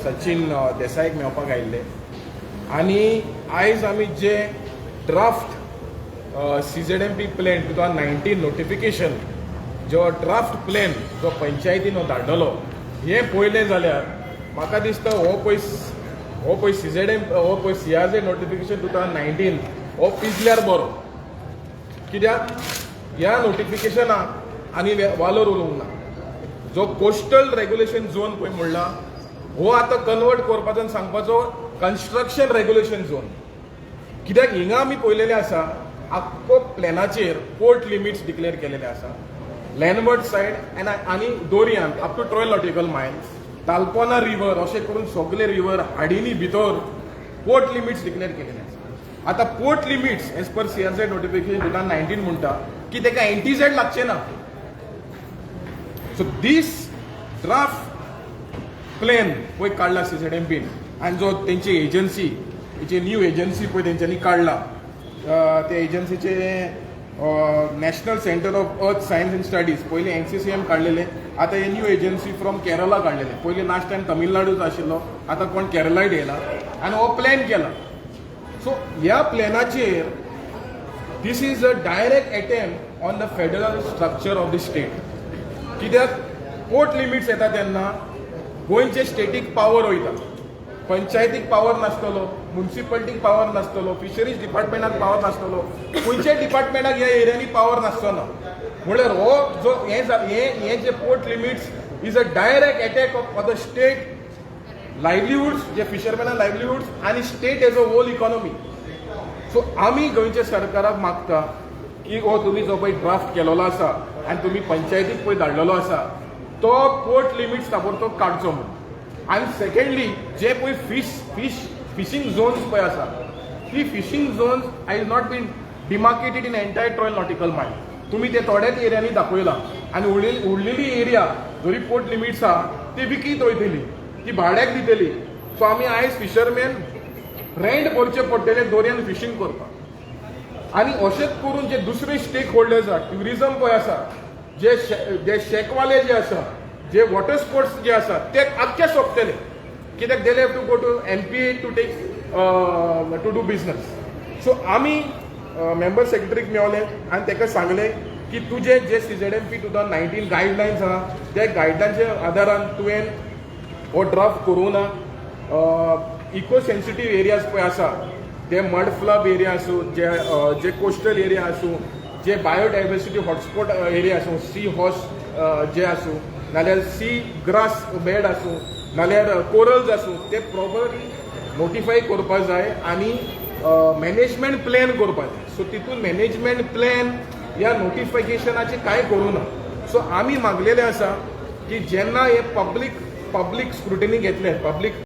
सचिन देसाईक मेळपाक आयिल्ले आनी आयज आमी जे ड्राफ्ट CZMP प्लॅन 2019 नोटिफिकेशन जो ड्राफ्ट प्लॅन जो पंचायतीन धाडलो हे पळयलें जाल्यार म्हाका दिसता हो पळय CZMP हो पळय CRZ नोटिफिकेशन 2019 हो पिजल्यार बरो. कित्याक ह्या नोटिफिकेशनाक आनी वालोर उलोवंक ना. जो कोस्टल रेग्युलेशन झोन पळय म्हणला हो आतां कन्वर्ट करपाचो आनी सांगपाचो कन्स्ट्रक्शन रेग्युलेशन झोन. कित्याक हिंगा आमी पळयलेलें आसा आख्खो प्लॅनाचेर पोर्ट लिमिट्स डिक्लेअर केलेले आसा. लँडवर्ड सायड आनी दोरयान up to 12 nautical miles, Talpona river अशें करून सगळे रिवर हाडिनी भितर पोर्ट लिमिट्स डिक्लेअर केलेले आसा. आतां port limits as per CRZ notification 2019 म्हणटा की ताका NTZ लागचे ना. सो दीस ड्राफ्ट प्लॅन पळय काडला CZMP आनी जो तेंची एजन्सी जी न्यू एजन्सी पळय तेंच्यांनी काडला त्या एजन्सीचे national centre of earth science and studies पयलीं NCCM काडलेले, आतां हे न्यू एजन्सी फ्रॉम केरला काडलेले. पयलीं लास्ट टायम तमिळनाडूच आशिल्लो, आतां कोण केरलाय येयला आनी हो प्लॅन केला. सो ह्या प्लॅनाचेर this is a direct attempt on the federal structure of the state. कित्याक पोर्ट लिमिट्स येता तेन्ना गोंयचे स्टेटीक पावर वयता, पंचायतीक पावर नासतलो, म्युन्सिपालिटीक पावर नासतलो, फिशरीज डिपार्टमेंटाक पावर नासतलो, खंयच्या डिपार्टमेंटाक ह्या एरियांनी पावर नासतना. म्हणल्यार हो जो हे जे port limits is a direct attack of the state livelihoods, जे फिशरमॅना लायव्हलीहुड्स आनी state as a whole economy. So आमी गोंयच्या सरकाराक मागता की हो तुमी जो पळय ड्राफ्ट केलेलो आसा आनी तुमी पंचायतीक पळय धाडलेलो आसा तो पोर्ट लिमिट्स ताबडतोब काडचो म्हणून. आनी सेकंडली जे पळय फिशींग झोन्स पळय आसा ती fishing zones I is not been demarcated in entire 12 nautical mile. तुमी ते थोड्याच एरियांनी दाखयला आनी उरलेली एरिया जरी पोर्ट लिमिट्स आहा ती विकीत वयतली, ती भाड्याक दितली. सो आमी आयज फिशरमॅन रेंट भरचे पडटले दोरयान फिशींग करपाक. आनी अशेंच करून जे दुसरे स्टेक होल्डर्स आहा, ट्युरिजम पळय आसा, जे शेकवाले जे आसा, जे वॉटर स्पोर्ट्स जे आसा ते आख्खे सोंपतले. कित्याक they have to go to NPA to do business. So आमी मेंबर सेक्रेटरीक मेळ्ळे आनी ताका सांगलें की तुजे जे CZMP 2019 गायडलायन्स आहा त्या गायडलायन्सच्या आदारान तुवें हो ड्राफ्ट करूं ना. इको सेन्सिटीव एरियाज पळय आसा जे मड फ्लड एरिया आसूं, जे कोस्टल एरिया आसूं, जे बायोडायवर्सिटी हॉटस्पॉट एरिया आसूं, सी हॉर्स जे आसूं, नाल्यार सी ग्रास बेड आसूं, नाल्यार कोरल्स आसूं, ते प्रॉपरली नोटिफाय करपा जाय आनी मॅनेजमेंट प्लॅन करपा जाय. सो तितून मॅनेजमेंट प्लॅन ह्या नोटिफिकेशनाचे कांय करूं ना. सो आमी मागलेले आसा की जेन्ना हे पब्लीक स्क्रुटिनीक येतले, पब्लीक